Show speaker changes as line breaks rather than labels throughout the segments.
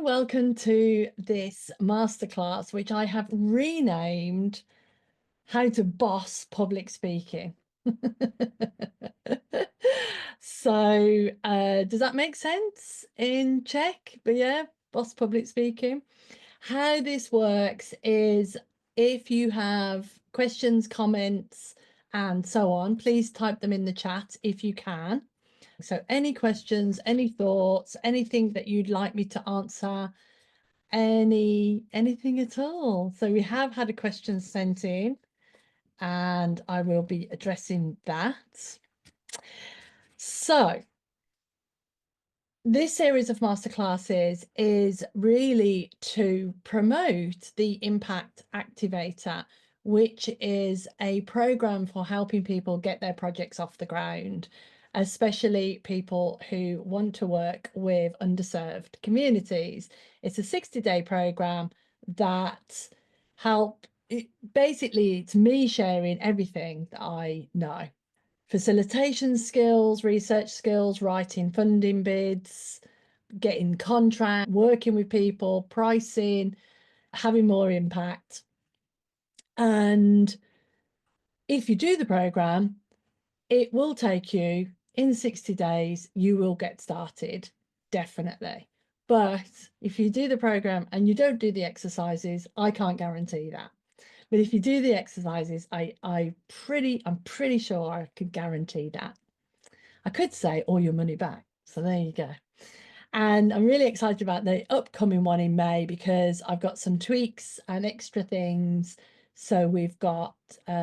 Welcome to this masterclass, which I have renamed How to Boss Public Speaking. So, does that make sense in Czech? But yeah, boss public speaking. How this works is if you have questions, comments, and so on, please type them in the chat if you can. So any questions, any thoughts, anything that you'd like me to answer, anything at all. So we have had a question sent in and I will be addressing that. So this series of masterclasses is really to promote the Impact Activator, which is a program for helping people get their projects off the ground, especially people who want to work with underserved communities. It's a 60-day program that basically it's me sharing everything that I know. Facilitation skills, research skills, writing funding bids, getting contract, working with people, pricing, having more impact. And if you do the program, it will take you in 60 days, you will get started, definitely. But if you do the program and you don't do the exercises, I can't guarantee that. But if you do the exercises, I'm pretty sure I could guarantee that. I could say all your money back. So there you go. And I'm really excited about the upcoming one in May because I've got some tweaks and extra things. So we've got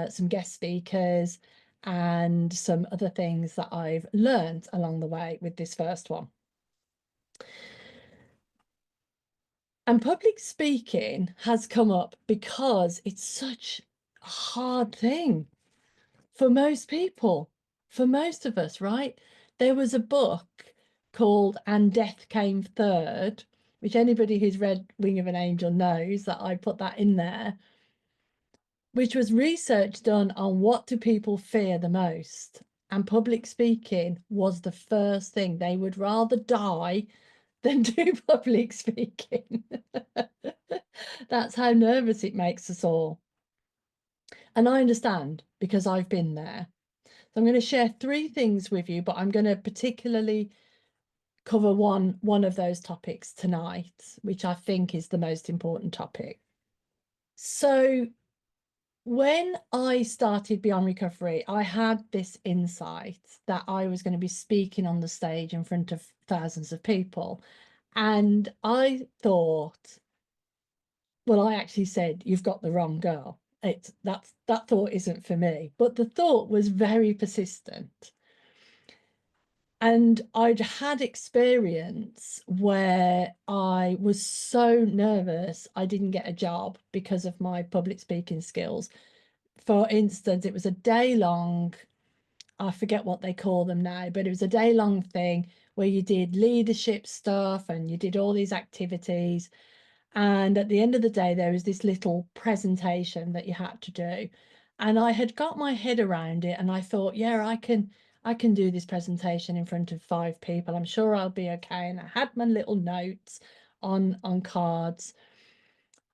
some guest speakers and some other things that I've learned along the way with this first one. And public speaking has come up because it's such a hard thing for most people, for most of us, right? There was a book called And Death Came Third, which anybody who's read Wing of an Angel knows that I put that in there, which was research done on what do people fear the most. And public speaking was the first thing. They would rather die than do public speaking. That's how nervous it makes us all. And I understand because I've been there. So I'm going to share 3 things with you, but I'm going to particularly cover one of those topics tonight, which I think is the most important topic. So when I started Beyond Recovery, I had this insight that I was going to be speaking on the stage in front of thousands of people. And I thought, well, I actually said, you've got the wrong girl. That thought isn't for me. But the thought was very persistent. And I'd had experience where I was so nervous I didn't get a job because of my public speaking skills. For instance, it was a day long, I forget what they call them now, but it was a day long thing where you did leadership stuff and you did all these activities. And at the end of the day, there was this little presentation that you had to do. And I had got my head around it and I thought, yeah, I can do this presentation in front of 5 people. I'm sure I'll be okay. And I had my little notes on cards.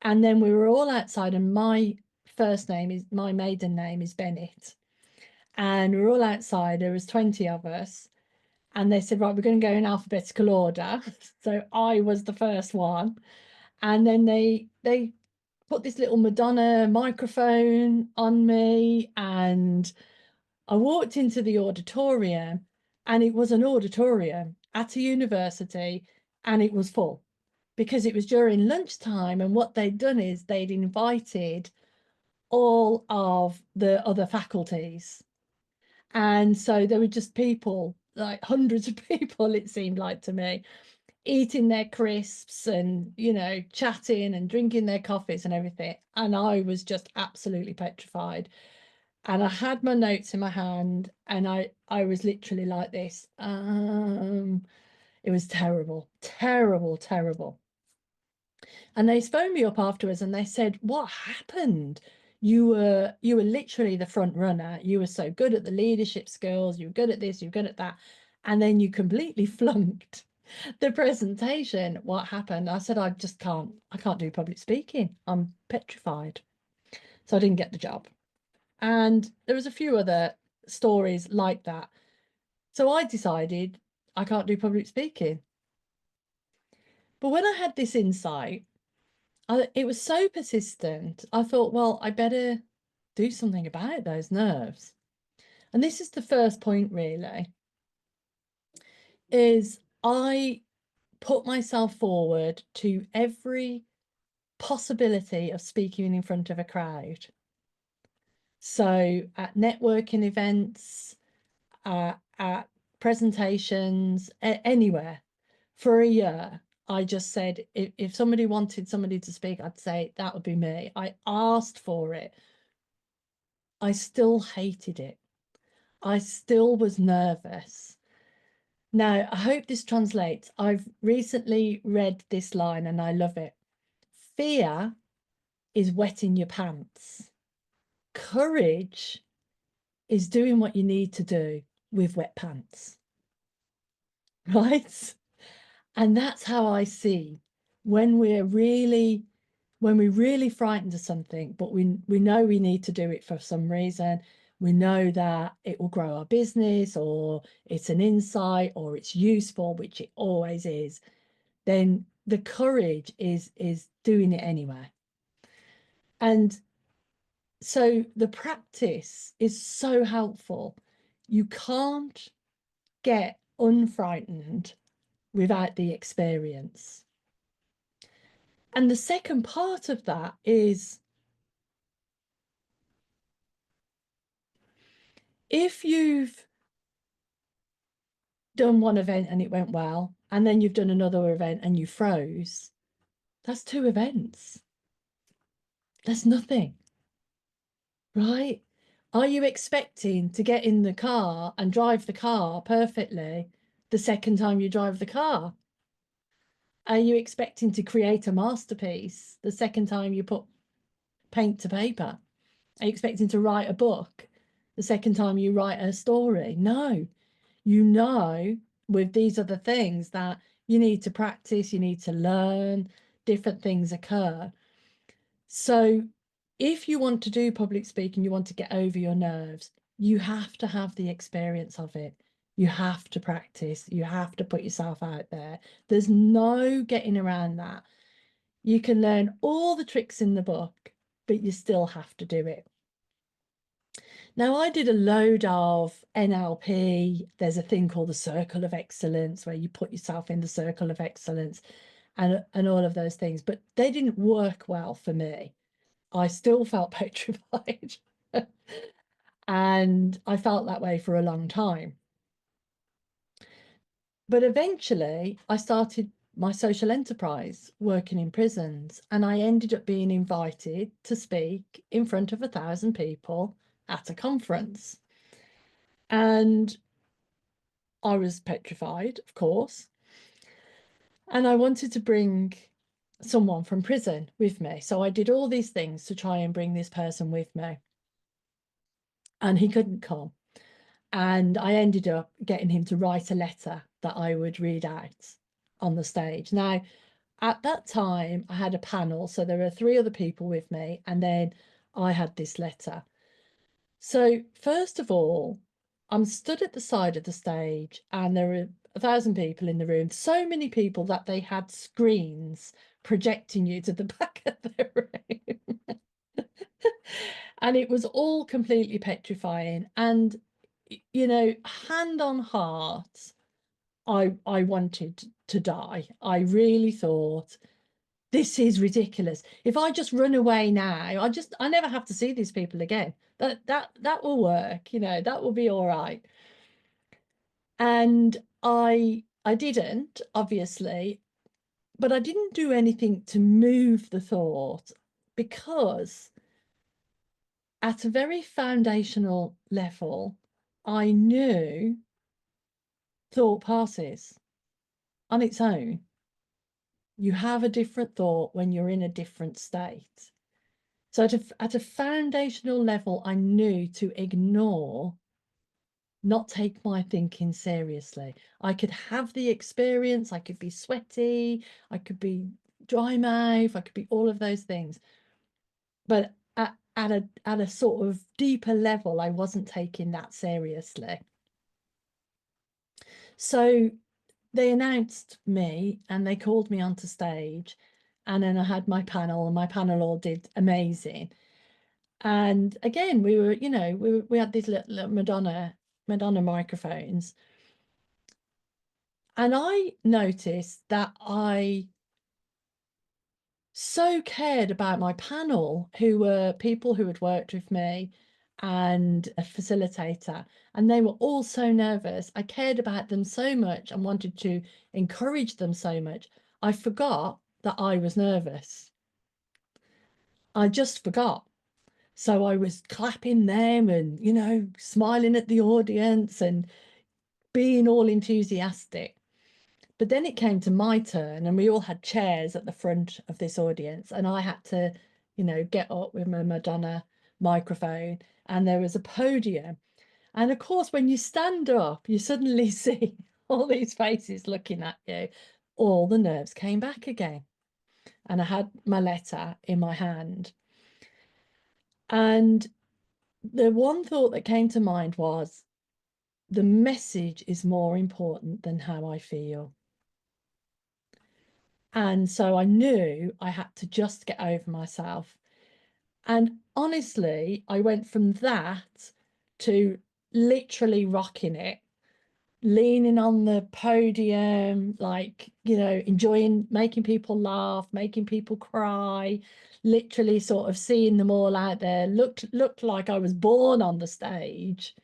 And then we were all outside and my maiden name is Bennett. And we were all outside. There was 20 of us. And they said, right, we're going to go in alphabetical order. So I was the first one. And then they put this little Madonna microphone on me and I walked into the auditorium and it was an auditorium at a university and it was full because it was during lunchtime, and what they'd done is they'd invited all of the other faculties, and so there were just people, like hundreds of people it seemed like to me, eating their crisps and, you know, chatting and drinking their coffees and everything. And I was just absolutely petrified. And I had my notes in my hand and I was literally like this. It was terrible, terrible, terrible. And they phoned me up afterwards and they said, what happened? You were literally the front runner. You were so good at the leadership skills, you were good at this, you were good at that. And then you completely flunked. the presentation, what happened? I said, I can't do public speaking. I'm petrified. So I didn't get the job. And there was a few other stories like that. So I decided I can't do public speaking. But when I had this insight, it was so persistent. I thought, well, I better do something about those nerves. And this is the first point, really, is I put myself forward to every possibility of speaking in front of a crowd. So at networking events, at presentations, anywhere for a year. I just said, if somebody wanted somebody to speak, I'd say that would be me. I asked for it. I still hated it. I still was nervous. Now, I hope this translates. I've recently read this line and I love it. Fear is wetting your pants. Courage is doing what you need to do with wet pants. Right? And that's how I see when we're really frightened of something, but we know we need to do it for some reason. We know that it will grow our business, or it's an insight, or it's useful, which it always is. Then the courage is doing it anyway. And so the practice is so helpful. You can't get unfrightened without the experience. And the second part of that is, if you've done one event and it went well, and then you've done another event and you froze, that's two events. That's nothing, right? Are you expecting to get in the car and drive the car perfectly the second time you drive the car? Are you expecting to create a masterpiece the second time you put paint to paper? Are you expecting to write a book the second time you write a story? No. You know, with these other things that you need to practice, you need to learn, different things occur. So if you want to do public speaking, you want to get over your nerves, you have to have the experience of it. You have to practice. You have to put yourself out there. There's no getting around that. You can learn all the tricks in the book, but you still have to do it. Now, I did a load of NLP. There's a thing called the Circle of Excellence, where you put yourself in the Circle of Excellence and all of those things, but they didn't work well for me. I still felt petrified. And I felt that way for a long time. But eventually, I started my social enterprise working in prisons, and I ended up being invited to speak in front of 1,000 people at a conference. And I was petrified, of course. And I wanted to bring someone from prison with me. So I did all these things to try and bring this person with me. And he couldn't come. And I ended up getting him to write a letter that I would read out on the stage. Now, at that time, I had a panel. So there were 3 other people with me. And then I had this letter. So first of all, I'm stood at the side of the stage and there are 1,000 people in the room, so many people that they had screens projecting you to the back of the room. And it was all completely petrifying. And, you know, hand on heart, I wanted to die. I really thought, this is ridiculous. If I just run away now, I never have to see these people again. That will work, you know, that will be all right. And I didn't, obviously, but I didn't do anything to move the thought, because at a very foundational level, I knew thought passes on its own. You have a different thought when you're in a different state. So at a foundational level, I knew to ignore not take my thinking seriously. I could have the experience, I could be sweaty, I could be dry mouth, I could be all of those things. But at a sort of deeper level, I wasn't taking that seriously. So they announced me and they called me onto stage. And then I had my panel, and my panel all did amazing. And again, we were, you know, we had these little Madonna microphones. And I noticed that I so cared about my panel, who were people who had worked with me and a facilitator, and they were all so nervous. I cared about them so much and wanted to encourage them so much. I forgot that I was nervous. I just forgot. So I was clapping them and, you know, smiling at the audience and being all enthusiastic. But then it came to my turn, and we all had chairs at the front of this audience, and I had to, you know, get up with my Madonna microphone, and there was a podium. And of course, when you stand up, you suddenly see all these faces looking at you. All the nerves came back again. And I had my letter in my hand. And the one thought that came to mind was, the message is more important than how I feel. And so I knew I had to just get over myself. And honestly, I went from that to literally rocking it, leaning on the podium, like, you know, enjoying making people laugh, making people cry, literally sort of seeing them all out there, looked like I was born on the stage,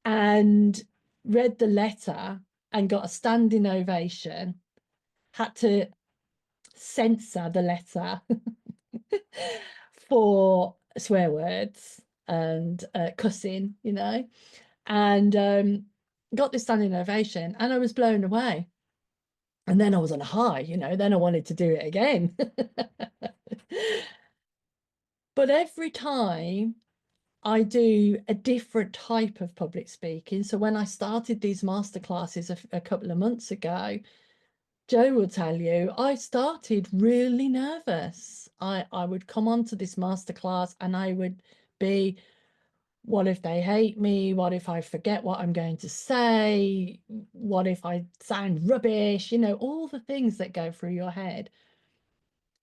and read the letter and got a standing ovation, had to censor the letter for swear words and cussing, you know, and got this standing ovation, and I was blown away. And then I was on a high, you know, then I wanted to do it again. But every time I do a different type of public speaking. So when I started these masterclasses a couple of months ago, Joe will tell you, I started really nervous. I would come onto this masterclass and I would be, what if they hate me? What if I forget what I'm going to say? What if I sound rubbish? You know, all the things that go through your head.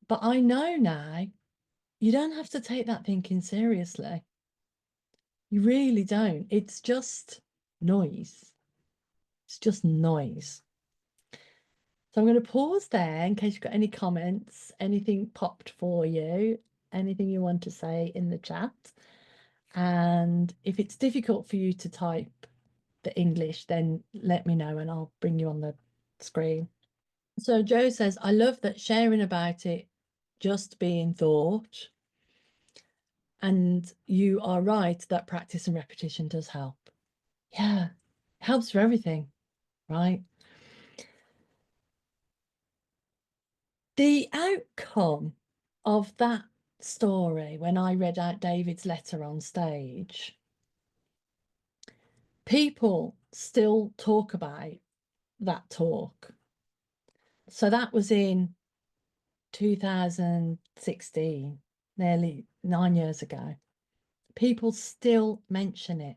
But I know now you don't have to take that thinking seriously. You really don't. It's just noise. It's just noise. So I'm going to pause there in case you've got any comments, anything popped for you, anything you want to say in the chat. And if it's difficult for you to type the English, then let me know and I'll bring you on the screen. So Joe says, I love that sharing about it just being thought. And you are right that practice and repetition does help. Yeah, it helps for everything, right? The outcome of that story, when I read out David's letter on stage, people still talk about that talk. So that was in 2016, nearly 9 years ago. People still mention it.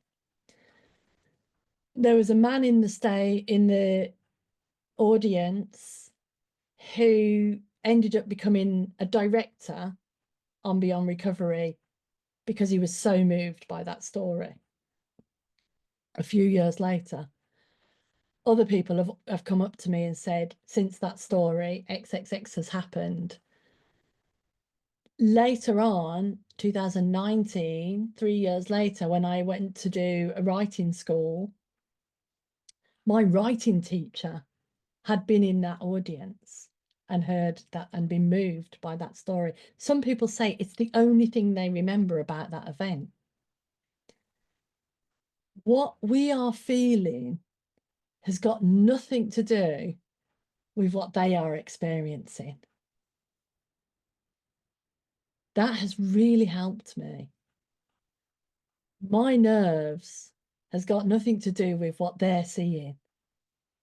There was a man in the audience who ended up becoming a director on Beyond Recovery because he was so moved by that story. A few years later, other people have come up to me and said, since that story, XXX has happened. Later on, 2019, 3 years later, when I went to do a writing school, my writing teacher had been in that audience and heard that and been moved by that story. Some people say it's the only thing they remember about that event. What we are feeling has got nothing to do with what they are experiencing. That has really helped me. My nerves has got nothing to do with what they're seeing.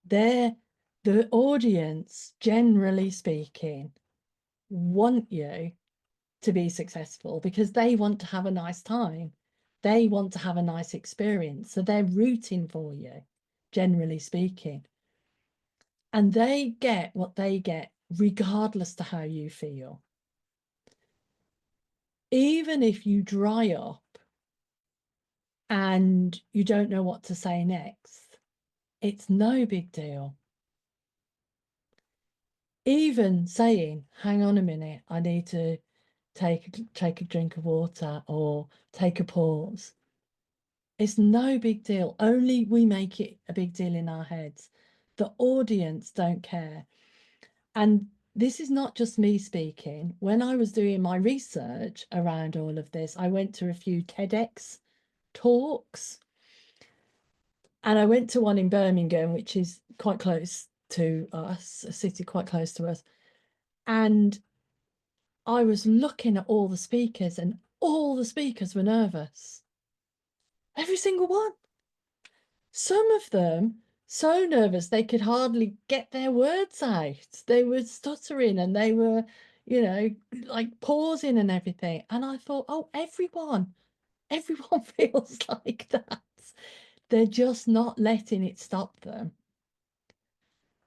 The audience, generally speaking, want you to be successful because they want to have a nice time. They want to have a nice experience. So they're rooting for you, generally speaking. And they get what they get regardless to how you feel. Even if you dry up and you don't know what to say next, it's no big deal. Even saying, hang on a minute, I need to take a drink of water or take a pause. It's no big deal. Only we make it a big deal in our heads. The audience don't care. And this is not just me speaking. When I was doing my research around all of this, I went to a few TEDx talks. And I went to one in Birmingham, which is quite close to us, a city quite close to us. And I was looking at all the speakers, and all the speakers were nervous. Every single one. Some of them so nervous they could hardly get their words out. They were stuttering and they were, like pausing and everything. And I thought, oh, everyone feels like that. They're just not letting it stop them.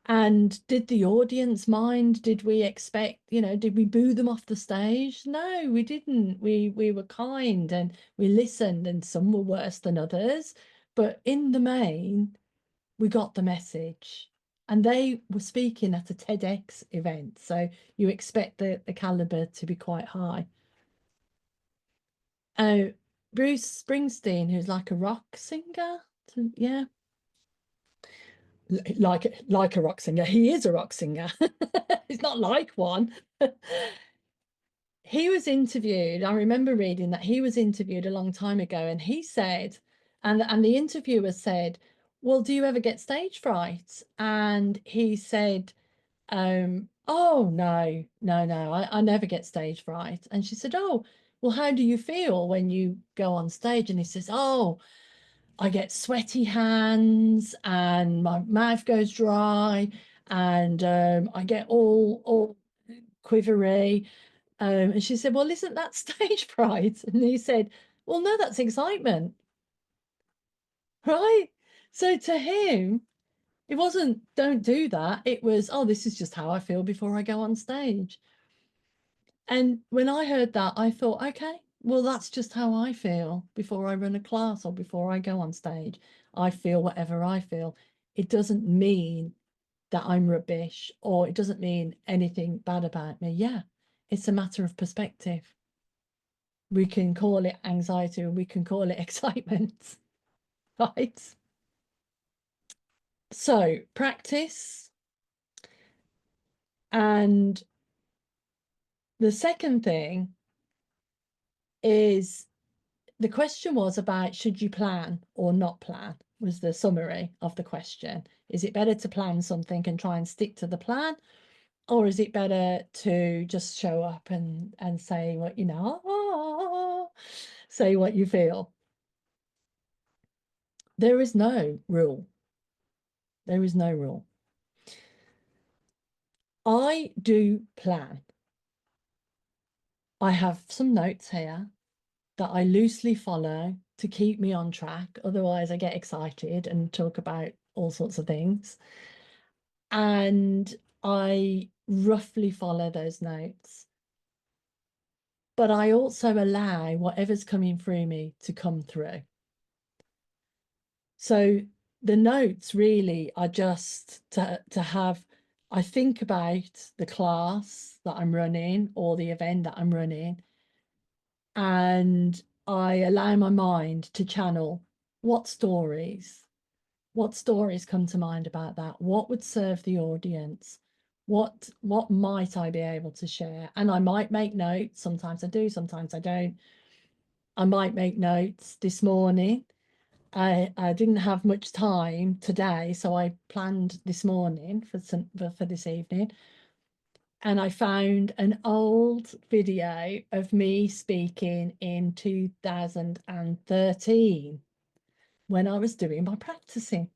And did the audience mind? Did we expect, did we boo them off the stage? No, we didn't. We were kind and we listened, and some were worse than others. But in the main, we got the message. And they were speaking at a TEDx event. So you expect the caliber to be quite high. Oh, Bruce Springsteen, who's like a rock singer. Yeah. Like a rock singer. He is a rock singer. He's not like one. He was interviewed. I remember reading that he was interviewed a long time ago, and he said, and the interviewer said, "Well, do you ever get stage fright?" And he said, "Oh no, I never get stage fright." And she said, "Oh, well, how do you feel when you go on stage?" And he says, "Oh, I get sweaty hands and my mouth goes dry and I get all quivery." And she said, "Well, isn't that stage fright?" And he said, "Well, no, that's excitement." Right? So to him, it wasn't don't do that. It was, oh, this is just how I feel before I go on stage. And when I heard that, I thought, okay, well, that's just how I feel before I run a class or before I go on stage. I feel whatever I feel. It doesn't mean that I'm rubbish or it doesn't mean anything bad about me. Yeah, it's a matter of perspective. We can call it anxiety or we can call it excitement, right? So practice. And the second thing is the question was about should you plan or not plan, was the summary of the question. Is it better to plan something and try and stick to the plan? Or is it better to just show up and say what you know, say what you feel? There is no rule. There is no rule. I do plan. I have some notes here that I loosely follow to keep me on track. Otherwise, I get excited and talk about all sorts of things. And I roughly follow those notes. But I also allow whatever's coming through me to come through. So the notes really are just to have, I think about the class that I'm running or the event that I'm running, and I allow my mind to channel what stories come to mind about that, what would serve the audience, what might I be able to share. And I might make notes. Sometimes I do, sometimes I don't. I might make notes. This morning I didn't have much time today, so I planned this morning for this evening, and I found an old video of me speaking in 2013. when I was doing my practicing.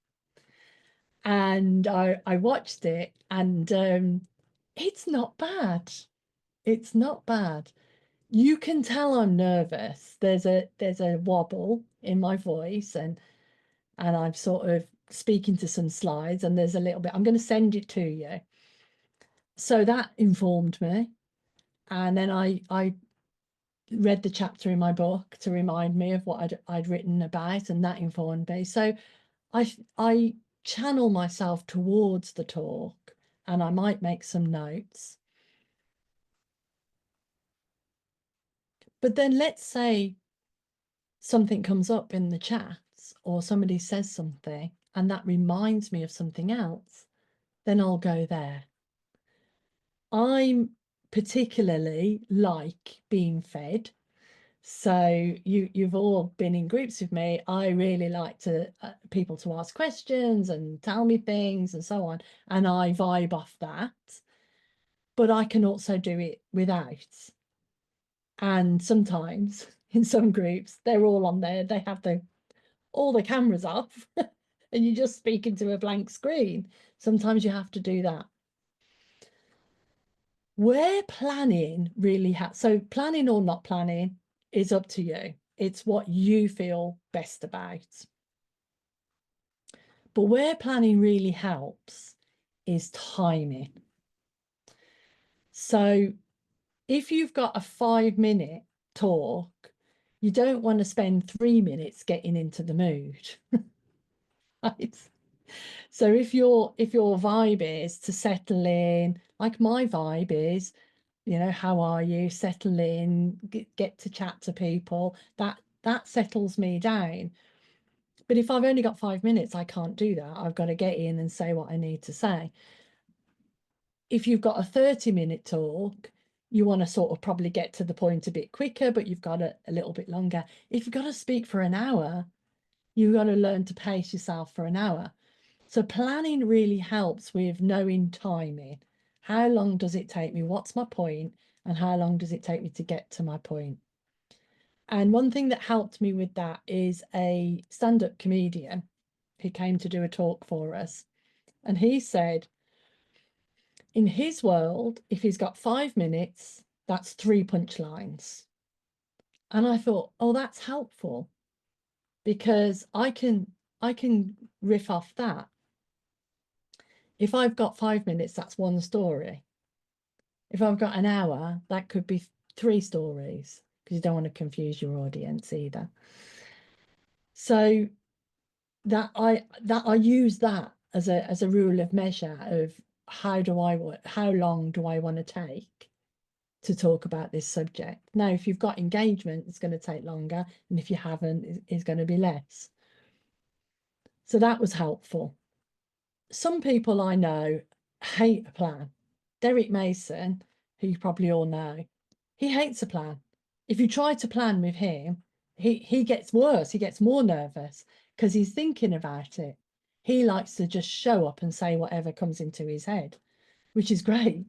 And I watched it, and it's not bad. It's not bad. You can tell I'm nervous. There's a wobble in my voice, and I'm sort of speaking to some slides, and there's a little bit. I'm going to send it to you. So that informed me. And then I read the chapter in my book to remind me of what I'd written about, and that informed me. So I channel myself towards the talk, and I might make some notes. But then let's say something comes up in the chats, or somebody says something and that reminds me of something else, then I'll go there. I'm particularly like being fed. So you've all been in groups with me. I really like to people to ask questions and tell me things and so on, and I vibe off that. But I can also do it without. And sometimes in some groups, they're all on there. They have all the cameras off, and you're just speaking to a blank screen. Sometimes you have to do that. Where planning really so planning or not planning is up to you. It's what you feel best about. But where planning really helps is timing. So if you've got a 5-minute talk, you don't want to spend 3 minutes getting into the mood. Right? So if your vibe is to settle in, like my vibe is, how are you? Settle in, get to chat to people. That settles me down. But if I've only got 5 minutes, I can't do that. I've got to get in and say what I need to say. If you've got a 30-minute talk, you want to sort of probably get to the point a bit quicker, but you've got a little bit longer. If you've got to speak for an hour, you've got to learn to pace yourself for an hour. So planning really helps with knowing timing. How long does it take me? What's my point? And how long does it take me to get to my point? And one thing that helped me with that is a stand-up comedian who came to do a talk for us. And he said, in his world, if he's got 5 minutes, that's 3 punchlines. And I thought, oh, that's helpful, because I can riff off that. If I've got 5 minutes, that's one story. If I've got an hour, that could be 3 stories, because you don't want to confuse your audience either. So that I use that as a rule of measure of how long do I want to take to talk about this subject. Now, if you've got engagement, it's going to take longer, and if you haven't, it's going to be less. So that was helpful. Some people I know hate a plan. Derek Mason, who you probably all know, he hates a plan. If you try to plan with him, he gets worse. He gets more nervous because he's thinking about it. He likes to just show up and say whatever comes into his head, which is great.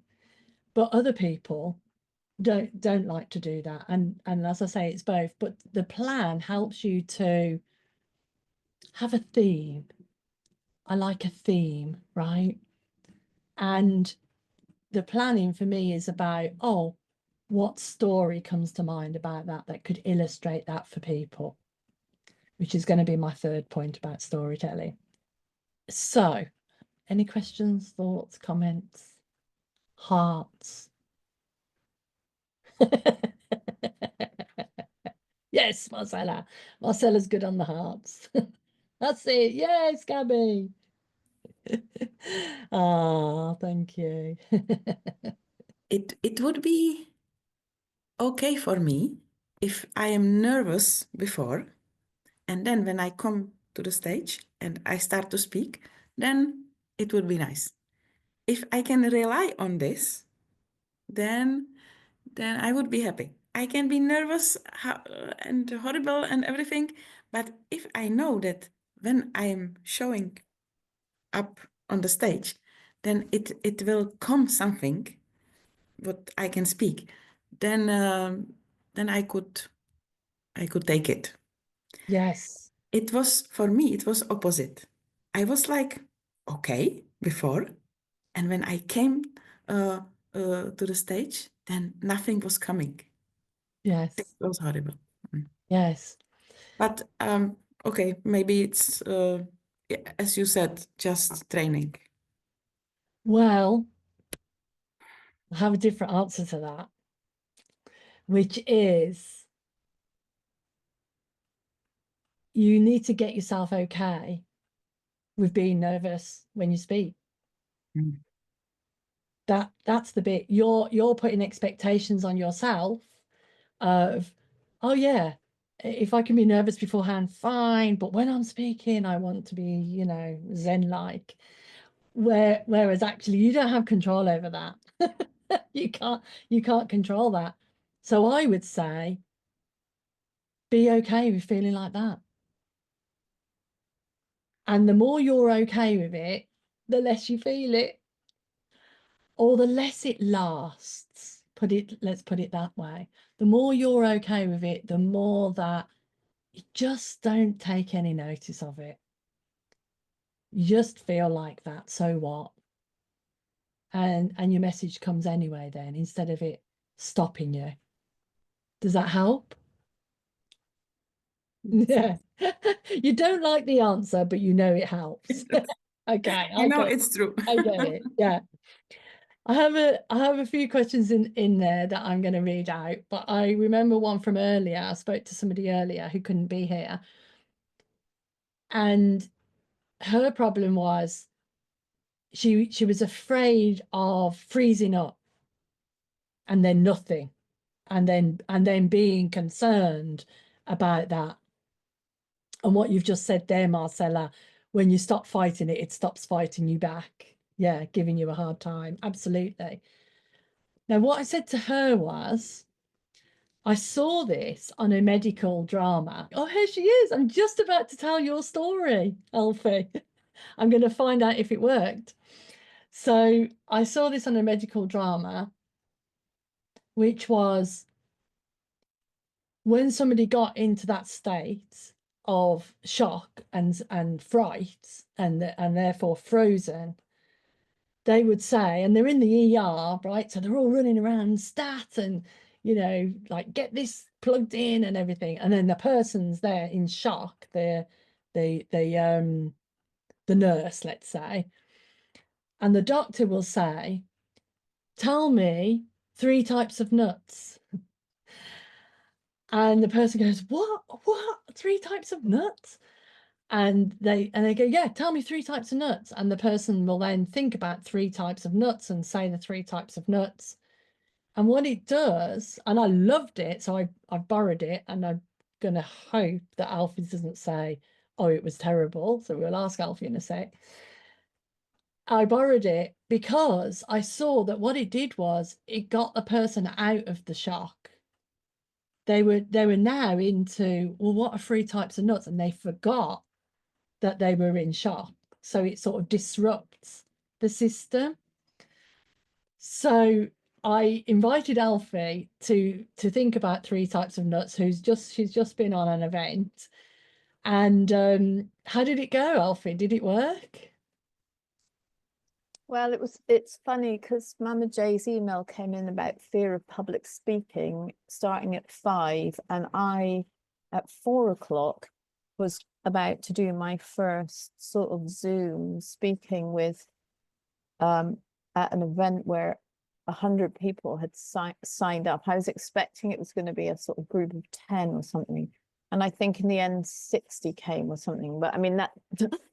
But other people don't like to do that. And as I say, it's both. But the plan helps you to have a theme. I like a theme, right? And the planning for me is about, oh, what story comes to mind about that could illustrate that for people, which is going to be my third point about storytelling. So, any questions, thoughts, comments, hearts? Yes, Marcella. Marcella's good on the hearts. That's it. Yes, Gabby. Ah, thank you.
It would be okay for me if I am nervous before, and then when I come to the stage and I start to speak, then it would be nice. If I can rely on this, then I would be happy. I can be nervous and horrible and everything, but if I know that when I am showing up on the stage, then it will come something what I can speak, then I could take it.
Yes.
it was, for me, it was opposite. I was like, okay, before. And when I came to the stage, then nothing was coming. It
Yes.
was horrible. Mm.
Yes.
But okay, maybe it's, as you said, just training.
Well, I have a different answer to that, which is you need to get yourself okay with being nervous when you speak.
Mm.
That's the bit. You're putting expectations on yourself of, oh yeah, if I can be nervous beforehand, fine. But when I'm speaking, I want to be, Zen-like. Whereas actually you don't have control over that. You can't control that. So I would say be okay with feeling like that. And the more you're okay with it, the less you feel it, or the less it lasts. Let's put it that way. The more you're okay with it, the more that you just don't take any notice of it. You just feel like that, so what? And your message comes anyway then, instead of it stopping you. Does that help? Yeah. You don't like the answer, but you know it helps. Okay,
I know it's true.
I get it. Yeah. I have a few questions in there that I'm going to read out, but I remember one from earlier. I spoke to somebody earlier who couldn't be here, and her problem was she was afraid of freezing up and then nothing, and then being concerned about that. And what you've just said there, Marcella, when you stop fighting it, it stops fighting you back. Yeah, giving you a hard time. Absolutely. Now, what I said to her was, I saw this on a medical drama. Oh, here she is. I'm just about to tell your story, Alfie. I'm going to find out if it worked. So I saw this on a medical drama, which was when somebody got into that state of shock and fright and therefore frozen, they would say, and they're in the ER, right? So they're all running around stat and, like get this plugged in and everything. And then the person's there in shock, the nurse, let's say, and the doctor will say, tell me 3 types of nuts. And the person goes, what? 3 types of nuts? And they go, yeah, tell me 3 types of nuts. And the person will then think about 3 types of nuts and say the 3 types of nuts. And what it does, and I loved it, so I've borrowed it, and I'm gonna hope that Alfie doesn't say, oh, it was terrible. So we'll ask Alfie in a sec. I borrowed it because I saw that what it did was it got the person out of the shock. They were now into, well, what are 3 types of nuts? And they forgot that they were in shock. So it sort of disrupts the system. So I invited Alfie to think about 3 types of nuts, she's just been on an event. And how did it go, Alfie? Did it work?
Well, it's funny because Mama J's email came in about fear of public speaking starting at 5, and I at 4 o'clock was about to do my first sort of Zoom speaking with at an event where 100 people had signed up. I was expecting it was going to be a sort of group of 10 or something. And I think in the end 60 came or something. But I mean, that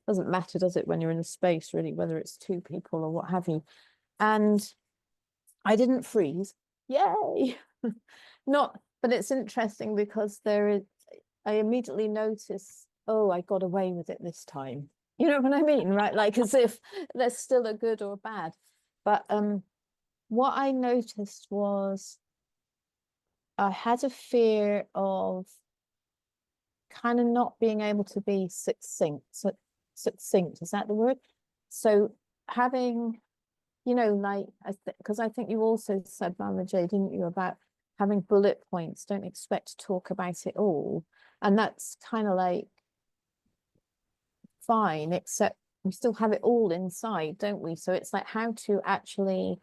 doesn't matter, does it, when you're in a space, really, whether it's 2 people or what have you. And I didn't freeze. Yay! Not, but it's interesting because I immediately noticed, oh, I got away with it this time. You know what I mean, right? Like as if there's still a good or bad. But what I noticed was I had a fear of kind of not being able to be succinct. So, succinct, is that the word? So having, like, because I think you also said, Mama J, didn't you, about having bullet points, don't expect to talk about it all. And that's kind of like fine, except we still have it all inside, don't we? So it's like how to actually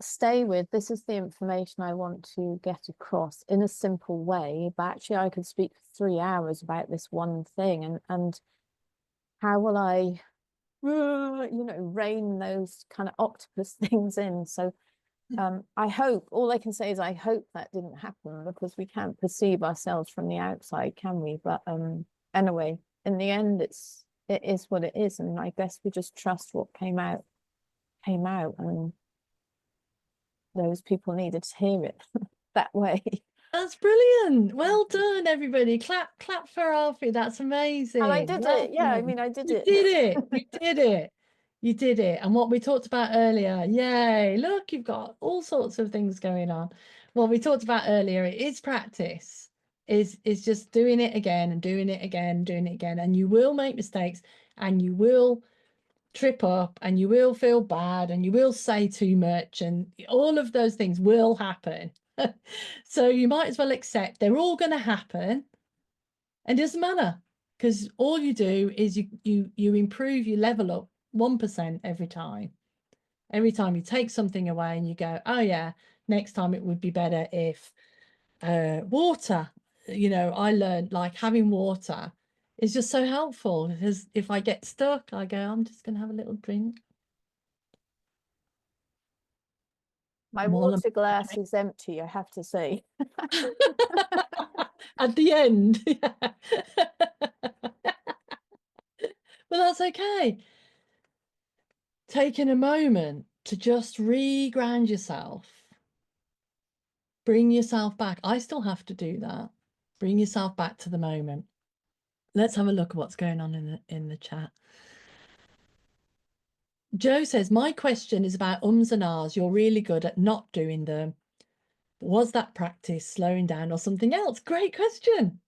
stay with, this is the information I want to get across in a simple way, but actually I could speak for 3 hours about this one thing, and how will I rein those kind of octopus things in. So I hope, all I can say is I hope that didn't happen, because we can't perceive ourselves from the outside, can we? But anyway, in the end, it is what it is, and I guess we just trust what came out, and those people needed to hear it that way.
That's brilliant. Well done, everybody. Clap for Alfie. That's amazing.
And I did
well
it. Yeah, I
done.
mean, I did
You
it.
did it. You did it. You did it. And what we talked about earlier, yay, look, you've got all sorts of things going on. What we talked about earlier, it is practice. Is just doing it again and doing it again, doing it again. And you will make mistakes, and you will trip up, and you will feel bad, and you will say too much, and all of those things will happen. So you might as well accept they're all going to happen, and it doesn't matter, because all you do is you improve, you level up 1% every time. Every time you take something away and you go, oh yeah, next time it would be better if water, I learned like having water is just so helpful, because if I get stuck, I go, I'm just going to have a little drink.
My
While I'm
water glass is empty, I have to say.
at the end. But that's okay. Taking a moment to just re-ground yourself. Bring yourself back. I still have to do that. Bring yourself back to the moment. Let's have a look at what's going on in the chat. Joe says, my question is about ums and ahs. You're really good at not doing them. Was that practice, slowing down, or something else? Great question.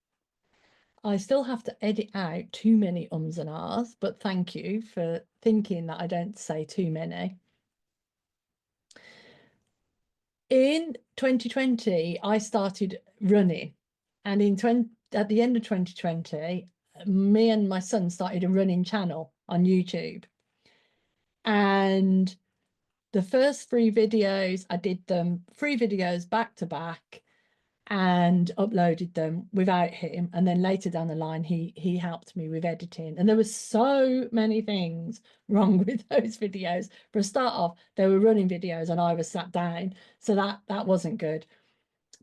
I still have to edit out too many ums and ahs, but thank you for thinking that I don't say too many. In 2020, I started running, and at the end of 2020, me and my son started a running channel on YouTube. And the first 3 videos, I did them 3 videos back to back and uploaded them without him. And then later down the line, he helped me with editing. And there were so many things wrong with those videos. For a start off, they were running videos and I was sat down. So that wasn't good.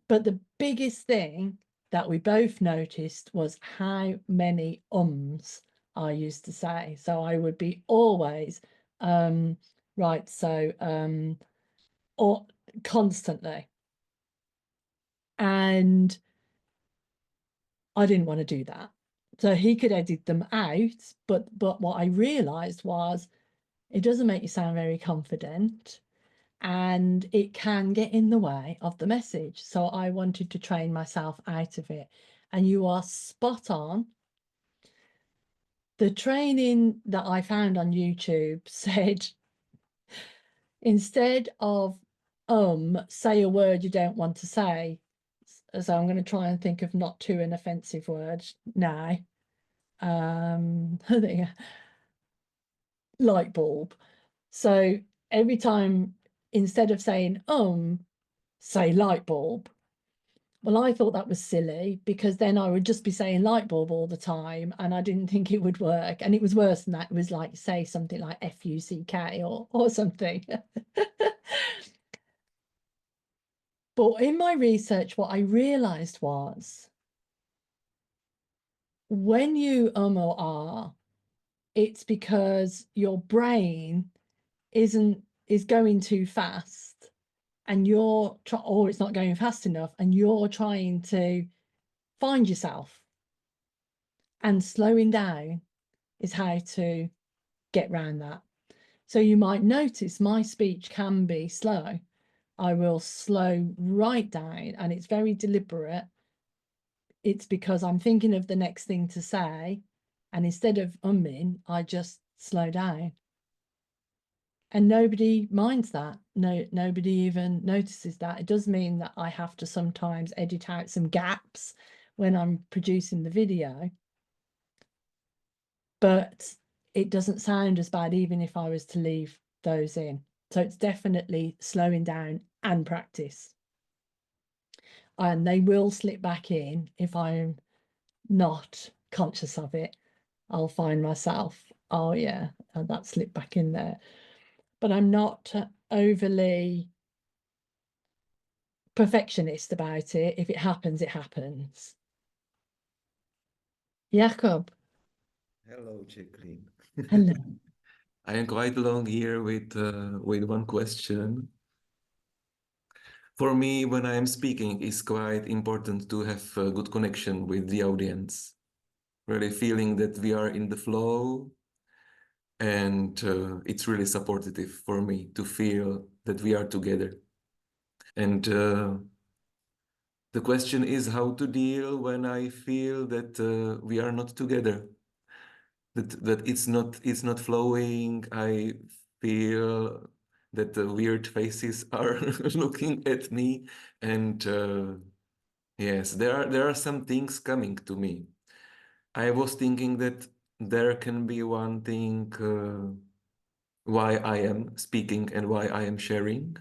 But the biggest thing that we both noticed was how many ums I used to say. So I would be always, right, so, or constantly. And I didn't want to do that. So he could edit them out, but what I realized was it doesn't make you sound very confident, and it can get in the way of the message. So I wanted to train myself out of it. And you are spot on. The training that I found on YouTube said, instead of say a word you don't want to say. So I'm going to try and think of not too an offensive word now. Light bulb. So every time, instead of saying say light bulb. Well, I thought that was silly, because then I would just be saying light bulb all the time, and I didn't think it would work. And it was worse than that. It was like, say something like F-U-C-K or something. But in my research, what I realized was when you or ah, it's because your brain is going too fast, and or it's not going fast enough, and you're trying to find yourself. And slowing down is how to get around that. So you might notice my speech can be slow. I will slow right down, and it's very deliberate. It's because I'm thinking of the next thing to say, and instead of umming, I just slow down. And nobody minds that. Nobody even notices that. It does mean that I have to sometimes edit out some gaps when I'm producing the video. but it doesn't sound as bad even if I was to leave those in. So it's definitely slowing down and practice. And they will slip back in if I'm not conscious of it. I'll find myself, oh yeah, that slipped back in there. But I'm not overly perfectionist about it. If it happens, it happens. Jakob.
Hello, Jacqueline.
Hello.
I am quite along here with one question. For me, when I am speaking, it's quite important to have a good connection with the audience. Really feeling that we are in the flow, and it's really supportive for me to feel that we are together. And the question is how to deal when I feel that we are not together. That it's not flowing. I feel that the weird faces are looking at me, and yes, there are some things coming to me. I was thinking that there can be one thing why I am speaking and why I am sharing.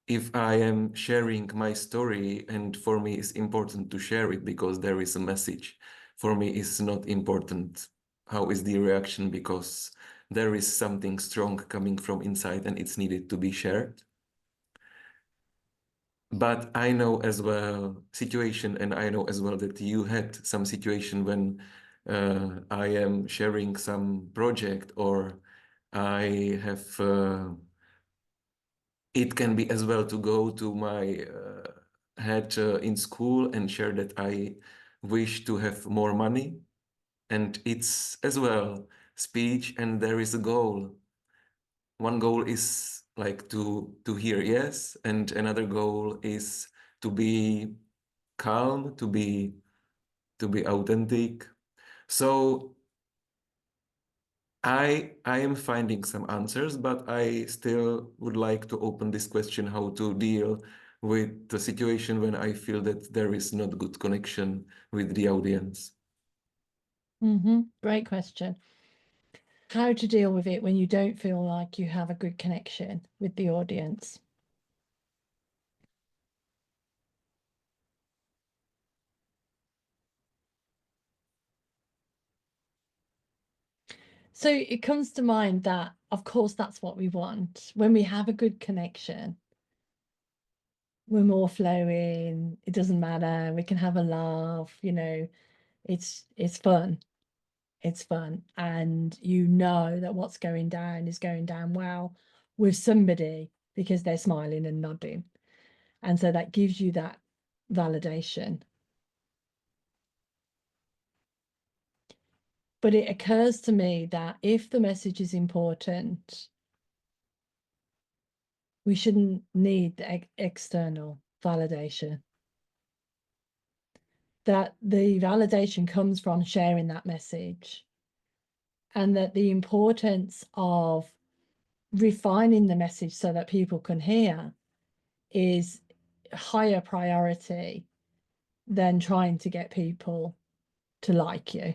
If I am sharing my story, and for me it's important to share it because there is a message. For me it's not important how is the reaction, because there is something strong coming from inside and it's needed to be shared. But I know as well situation, and I know as well that you had some situation when I am sharing some project, or I have it can be as well to go to my head in school and share that I wish to have more money. And it's as well speech, and there is a goal. One goal is like to hear yes, and another goal is to be calm, to be authentic. So I am finding some answers, but I still would like to open this question, how to deal with the situation when I feel that there is not good connection with the audience.
Great question. How to deal with it when you don't feel like you have a good connection with the audience. So it comes to mind that, of course, that's what we want. When we have a good connection, we're more flowing, it doesn't matter, we can have a laugh, it's fun. It's fun. And you know that what's going down is going down well with somebody because they're smiling and nodding. And so that gives you that validation. But it occurs to me that if the message is important, we shouldn't need the external validation. That the validation comes from sharing that message, and that the importance of refining the message so that people can hear is higher priority than trying to get people to like you.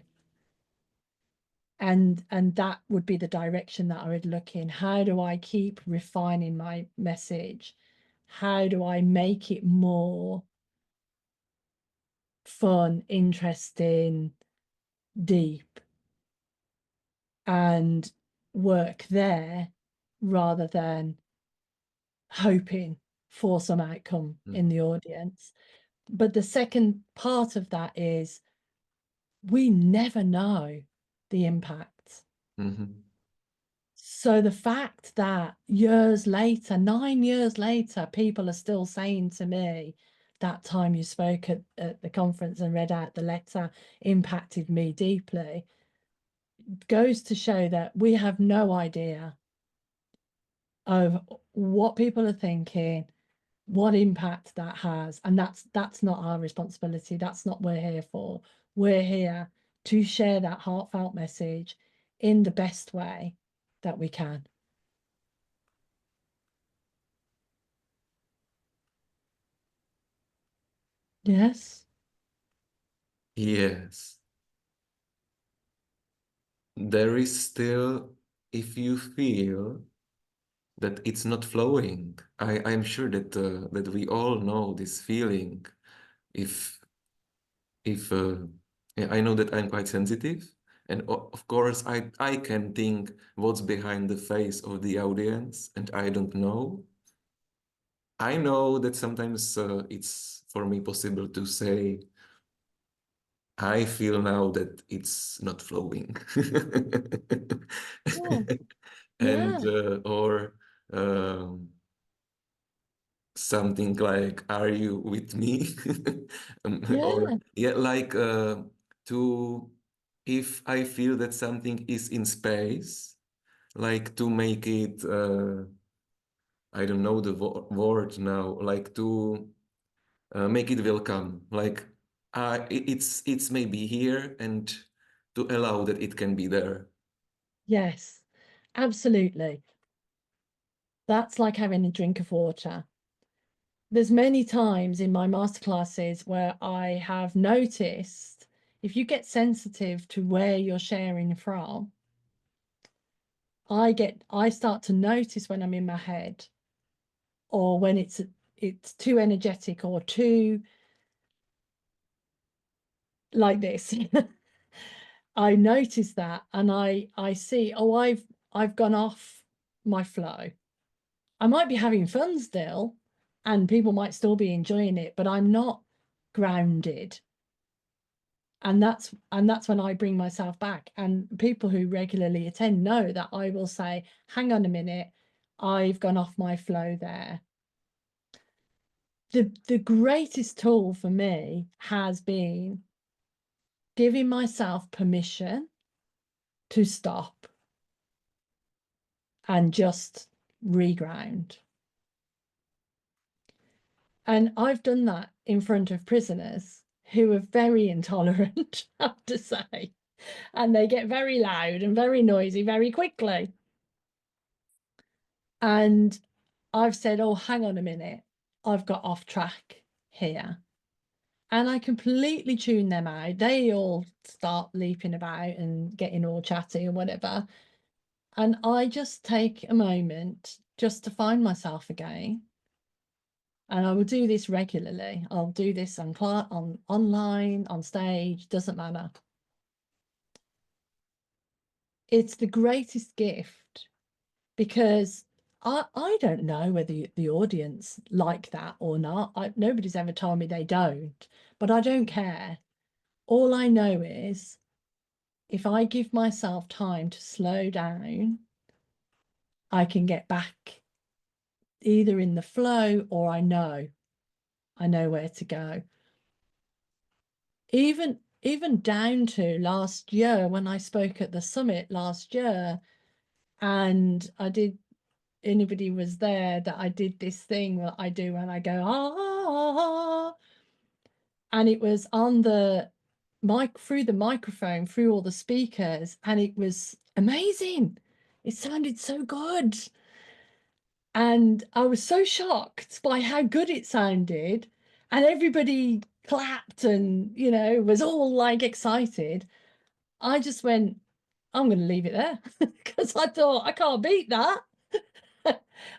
And that would be the direction that I would look in. How do I keep refining my message? How do I make it more fun, interesting, deep, and work there rather than hoping for some outcome in the audience? But the second part of that is we never know the impact. So the fact that years later, 9 years later, people are still saying to me, that time you spoke at the conference and read out the letter impacted me deeply, goes to show that we have no idea of what people are thinking, what impact that has. And that's not our responsibility. That's not what we're here for. We're here to share that heartfelt message in the best way that we can. Yes.
Yes. there is still, if you feel that it's not flowing, I'm sure that that we all know this feeling. If yeah, I know that I'm quite sensitive, and of course I can think what's behind the face of the audience, and I don't know. I know that sometimes it's for me possible to say, I feel now that it's not flowing.
Yeah.
And
Yeah.
or something like, are you with me? Or
Yeah.
yeah, like to, if I feel that something is in space, like to make it I don't know the word now, like to make it welcome, like it's maybe here, and to allow that it can be there.
Yes, absolutely. That's like having a drink of water. There's many times in my masterclasses where I have noticed if you get sensitive to where you're sharing from, I start to notice when I'm in my head, or when it's too energetic or too like this. I notice that, and I see, oh, I've gone off my flow. I might be having fun still, and people might still be enjoying it, but I'm not grounded. And that's when I bring myself back. And people who regularly attend know that I will say, hang on a minute, I've gone off my flow there. The greatest tool for me has been giving myself permission to stop and just reground. And I've done that in front of prisoners who are very intolerant, I have to say, and they get very loud and very noisy very quickly. And I've said, oh, hang on a minute, I've got off track here. And I completely tune them out. They all start leaping about and getting all chatty and whatever. And I just take a moment just to find myself again. And I will do this regularly. I'll do this on online, on stage, doesn't matter. It's the greatest gift, because I don't know whether the audience like that or not. Nobody's ever told me they don't, but I don't care. All I know is if I give myself time to slow down, I can get back either in the flow, or I know where to go. Even down to last year when I spoke at the summit last year, and anybody was there that I did this thing that I do when I go, ah, and it was on the mic, through the microphone, through all the speakers, and it was amazing. It sounded so good. And I was so shocked by how good it sounded, and everybody clapped and, was all like excited. I just went, I'm going to leave it there, because I thought I can't beat that.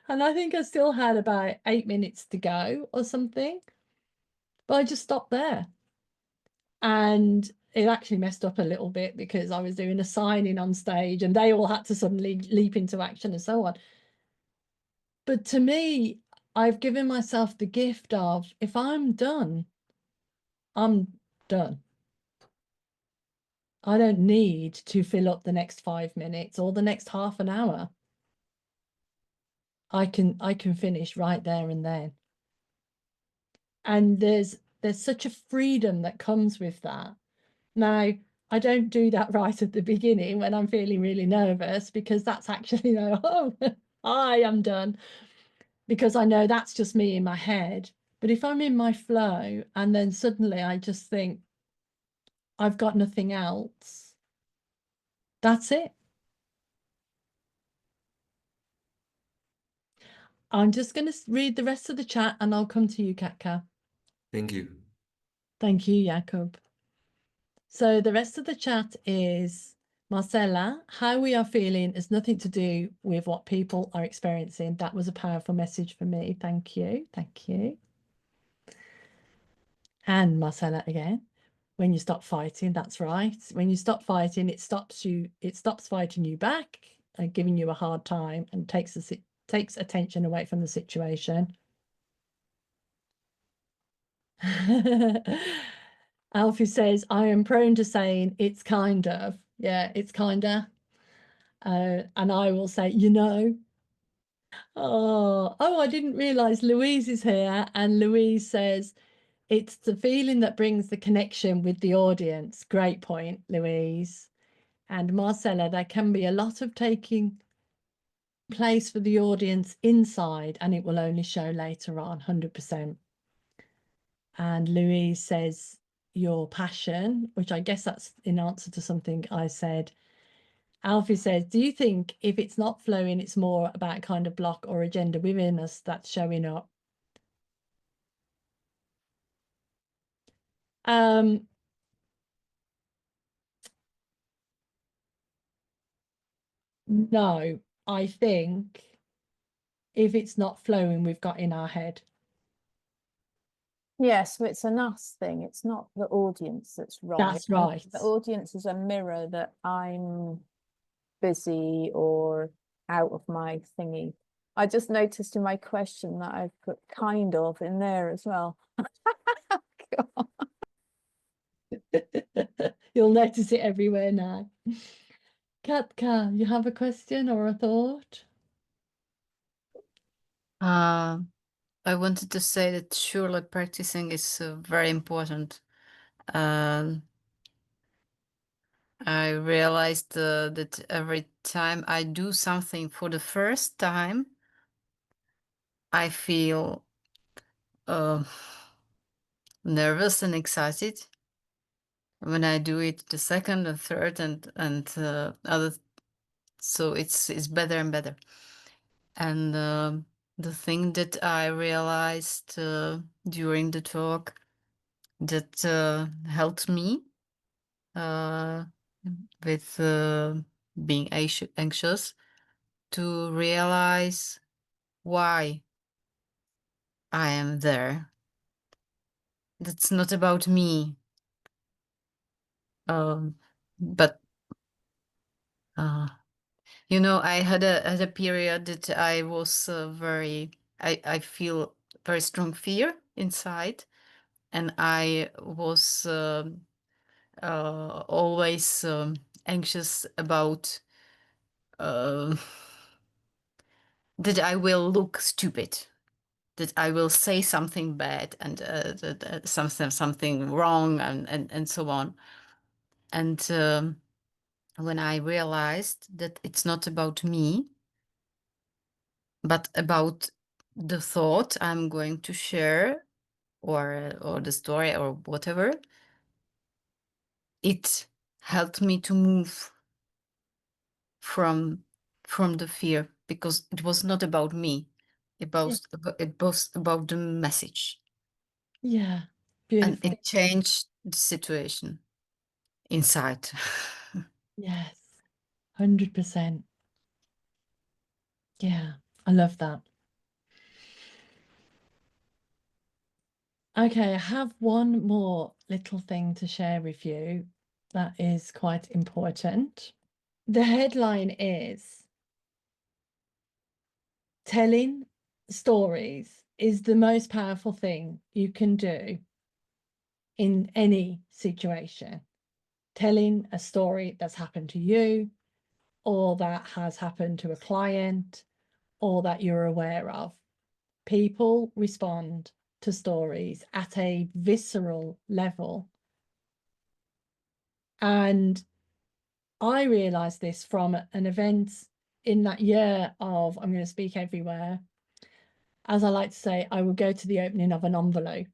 And I think I still had about 8 minutes to go or something, but I just stopped there. And it actually messed up a little bit because I was doing a signing on stage and they all had to suddenly leap into action and so on. But to me, I've given myself the gift of, if I'm done, I'm done. I don't need to fill up the next 5 minutes or the next half an hour. I can finish right there and then. And there's such a freedom that comes with that. Now, I don't do that right at the beginning when I'm feeling really nervous, because that's actually, oh, I am done, because I know that's just me in my head. But if I'm in my flow and then suddenly I just think, I've got nothing else, that's it. I'm just going to read the rest of the chat and I'll come to you, Katka.
Thank you.
Thank you, Jakob. So the rest of the chat is, Marcella, how we are feeling has nothing to do with what people are experiencing. That was a powerful message for me. Thank you. Thank you. And Marcella again, when you stop fighting, that's right. When you stop fighting, it stops fighting you back and giving you a hard time and takes attention away from the situation. Alfie says, I am prone to saying it's kind of. Yeah, it's kinda. And I will say, you know. Oh, I didn't realize Louise is here. And Louise says, it's the feeling that brings the connection with the audience. Great point, Louise. And Marcella, there can be a lot of taking place for the audience inside, and it will only show later on, 100%. And Louise says, your passion, which I guess that's in answer to something I said. Alfie says, do you think if it's not flowing, it's more about kind of block or agenda within us that's showing up? No, I think if it's not flowing, we've got in our head.
Yes, so it's an us thing. It's not the audience that's wrong.
That's right.
The audience is a mirror that I'm busy or out of my thingy. I just noticed in my question that I've put kind of in there as well.
You'll notice it everywhere now. Katka, you have a question or a thought?
I wanted to say that surely practicing is very important. I realized that every time I do something for the first time, I feel nervous and excited. When I do it the second and third and other, so it's better and better. And the thing that I realized during the talk that helped me with being anxious to realize why I am there. That's not about me. But you know, I had a period that I was I feel very strong fear inside, and I was always anxious about that I will look stupid, that I will say something bad and something wrong and so on. And when I realized that it's not about me, but about the thought I'm going to share or the story or whatever, it helped me to move from the fear, because it was not about me. It was about the message.
Yeah,
And
beautiful.
it changed the situation inside.
Yes, 100%. Yeah, I love that. Okay, I have one more little thing to share with you that is quite important. The headline is telling stories is the most powerful thing you can do in any situation. Telling a story that's happened to you or that has happened to a client or that you're aware of. People respond to stories at a visceral level. And I realized this from an event in that year of I'm going to speak everywhere. As I like to say, I will go to the opening of an envelope.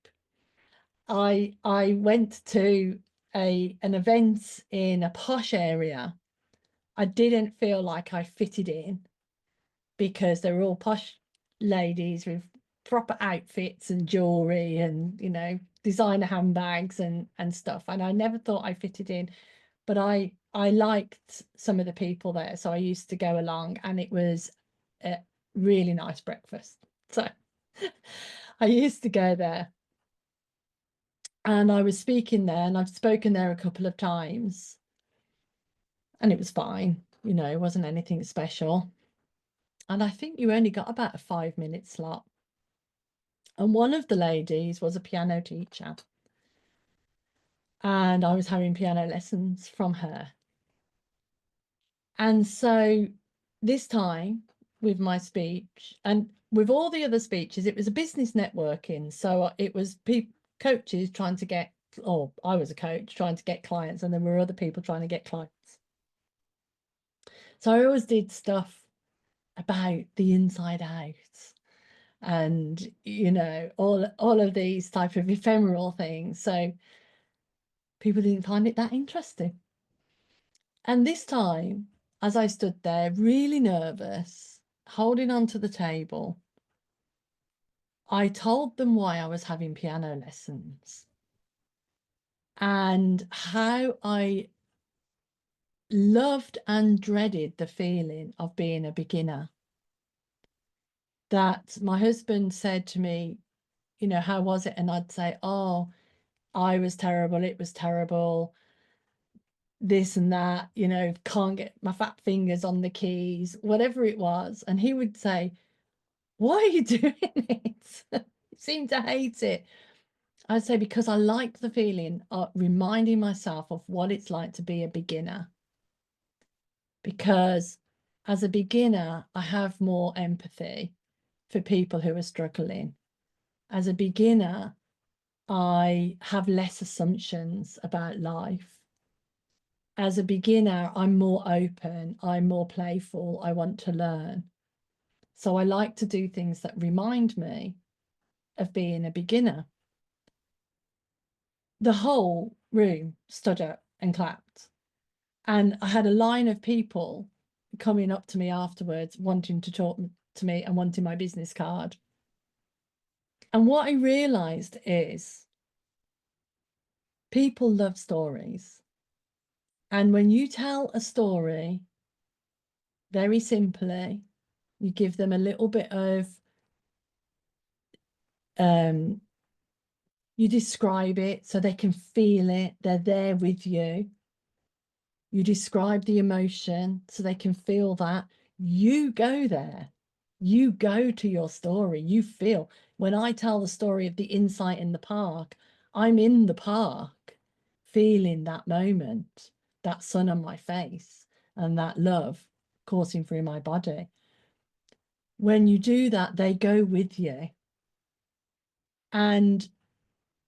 I went to an event in a posh area. I didn't feel like I fitted in because they were all posh ladies with proper outfits and jewelry and, you know, designer handbags and stuff. And I never thought I fitted in. but I liked some of the people there, so I used to go along, and it was a really nice breakfast. So I used to go there, and I was speaking there, and I've spoken there a couple of times, and it was fine, you know, it wasn't anything special. And I think you only got about a 5-minute slot. And one of the ladies was a piano teacher, and I was having piano lessons from her. And so this time with my speech and with all the other speeches, it was a business networking. So it was coaches trying to get, or I was a coach trying to get clients, and there were other people trying to get clients. So I always did stuff about the inside out, and, you know, all of these type of ephemeral things. So people didn't find it that interesting. And this time, as I stood there really nervous, holding onto the table, I told them why I was having piano lessons and how I loved and dreaded the feeling of being a beginner. That my husband said to me, you know, how was it? And I'd say, oh, I was terrible. It was terrible. This and that, you know, can't get my fat fingers on the keys, whatever it was. And he would say, why are you doing it? You seem to hate it. I'd say, because I like the feeling of reminding myself of what it's like to be a beginner. Because as a beginner, I have more empathy for people who are struggling. As a beginner, I have less assumptions about life. As a beginner, I'm more open, I'm more playful, I want to learn. So I like to do things that remind me of being a beginner. The whole room stood up and clapped. And I had a line of people coming up to me afterwards, wanting to talk to me and wanting my business card. And what I realized is people love stories. And when you tell a story very simply, you give them a little bit of, you describe it so they can feel it, they're there with you. You describe the emotion so they can feel that. You go there. You go to your story. You feel. When I tell the story of the insight in the park, I'm in the park feeling that moment, that sun on my face, and that love coursing through my body. When you do that, they go with you. And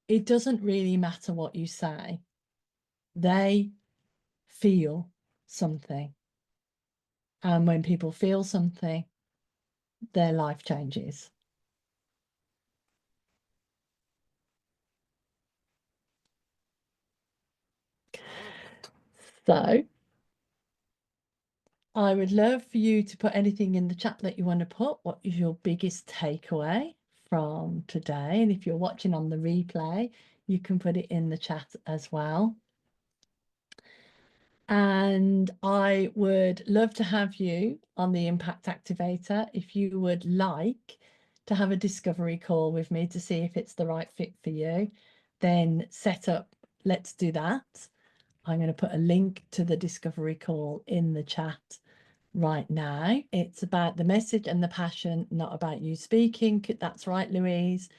it doesn't really matter what you say. They feel something. And when people feel something, their life changes. So I would love for you to put anything in the chat that you want to put. What is your biggest takeaway from today? And if you're watching on the replay, you can put it in the chat as well. And I would love to have you on the Impact Activator if you would like to have a discovery call with me to see if it's the right fit for you. Then set up, let's do that. I'm going to put a link to the discovery call in the chat right now. It's about the message and the passion, not about you speaking. That's right, Louise.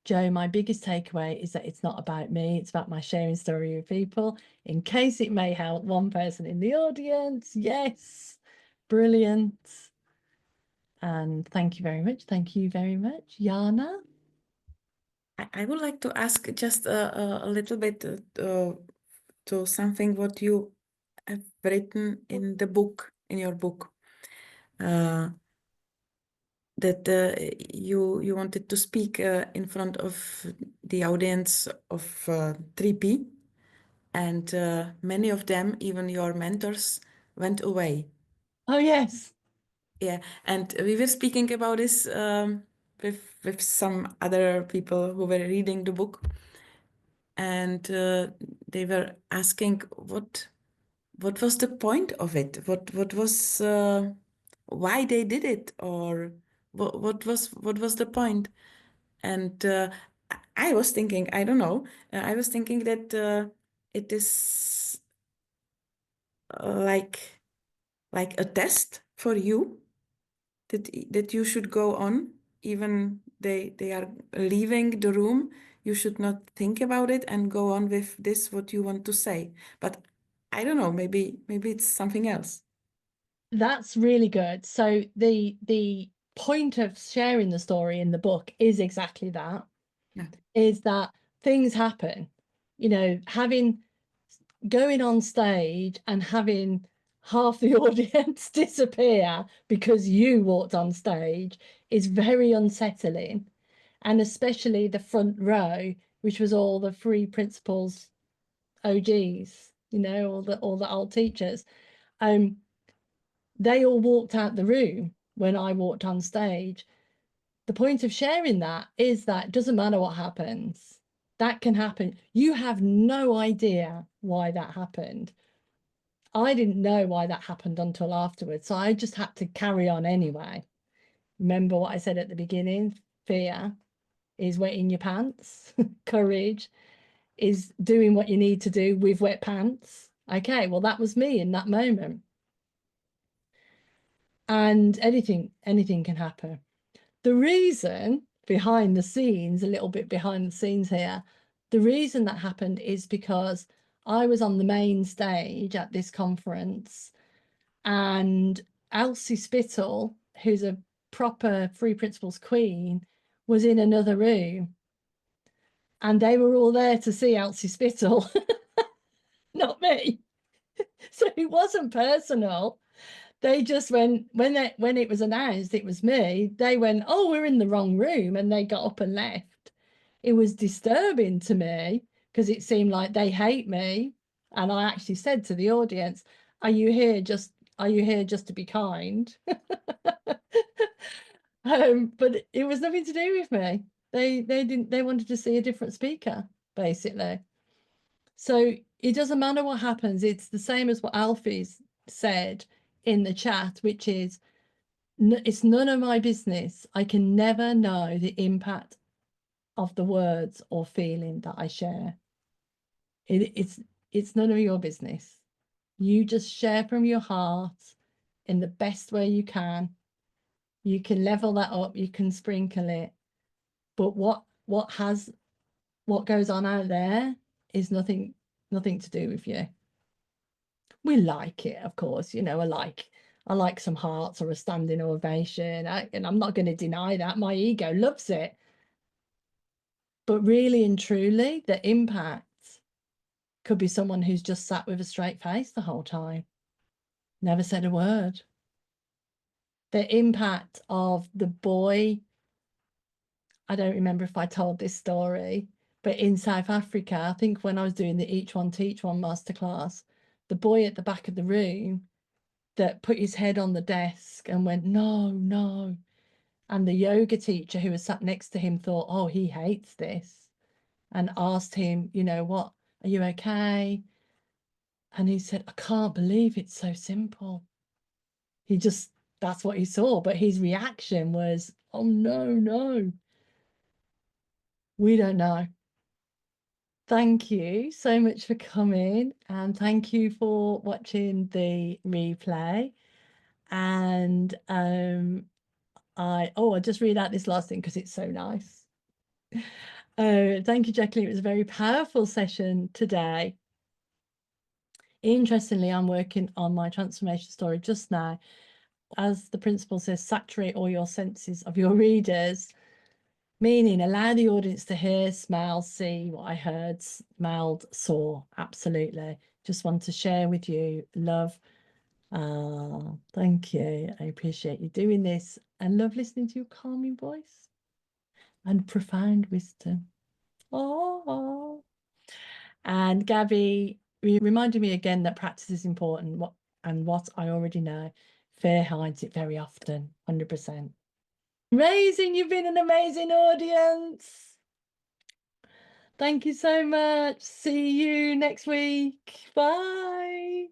Joe, my biggest takeaway is that it's not about me, it's about my sharing story with people, in case it may help one person in the audience. Yes, brilliant. And thank you very much. Thank you very much. Jana?
I would like to ask just a little bit to something what you have written in the book, in your book. That you wanted to speak in front of the audience of 3P, and many of them, even your mentors, went away.
Oh, yes.
Yeah, and we were speaking about this with some other people who were reading the book, and they were asking what was the point of it? What was why they did it, or what was the point? And I was thinking, I don't know, I was thinking that it is like a test for you, that you should go on, even they are leaving the room. You should not think about it and go on with this what you want to say. But I don't know, maybe it's something else.
That's really good. So the point of sharing the story in the book is exactly that.
Yeah.
Is that things happen, you know, going on stage and having half the audience disappear because you walked on stage is very unsettling. And especially the front row, which was all the free principals, OGs, you know, all the old teachers. They all walked out the room when I walked on stage. The point of sharing that is that it doesn't matter what happens. That can happen. You have no idea why that happened. I didn't know why that happened until afterwards. So I just had to carry on anyway. Remember what I said at the beginning? Fear is wetting your pants. Courage is doing what you need to do with wet pants. Okay, well, that was me in that moment. And anything can happen. The reason behind the scenes, a little bit behind the scenes here, the reason that happened is because I was on the main stage at this conference, and Elsie Spittle, who's a proper Free Principles queen, was in another room, and they were all there to see Elsie Spittle, not me. So it wasn't personal. They just went, when it was announced it was me, they went, oh, we're in the wrong room, and they got up and left. It was disturbing to me because it seemed like they hate me. And I actually said to the audience, are you here just to be kind? But it was nothing to do with me. They wanted to see a different speaker, basically. So it doesn't matter what happens. It's the same as what Alfie's said in the chat, which is, it's none of my business. I can never know the impact of the words or feeling that I share. It's none of your business. You just share from your heart in the best way you can. You can level that up, you can sprinkle it, but what goes on out there is nothing to do with you. We like it, of course, you know. I like some hearts or a standing ovation, and I'm not going to deny that. My ego loves it. But really and truly, the impact could be someone who's just sat with a straight face the whole time, never said a word. The impact of the boy, I don't remember if I told this story, but in South Africa, I think when I was doing the Each One Teach One masterclass, the boy at the back of the room that put his head on the desk and went, no, no. And the yoga teacher who was sat next to him thought, oh, he hates this, and asked him, you know, what, are you okay? And he said, I can't believe it's so simple. That's what he saw. But his reaction was, oh, no, no. We don't know. Thank you so much for coming, and thank you for watching the replay. And I'll just read out this last thing because it's so nice. Thank you, Jacqueline. It was a very powerful session today. Interestingly, I'm working on my transformation story just now. As the principle says, saturate all your senses of your readers, meaning allow the audience to hear, smell, see what I heard, smelled, saw. Absolutely. Just want to share with you love. Thank you. I appreciate you doing this, and love listening to your calming voice and profound wisdom. Oh, and Gabby reminded me again that practice is important. What I already know, fear hides it very often. 100%. Amazing! You've been an amazing audience. Thank you so much. See you next week. Bye.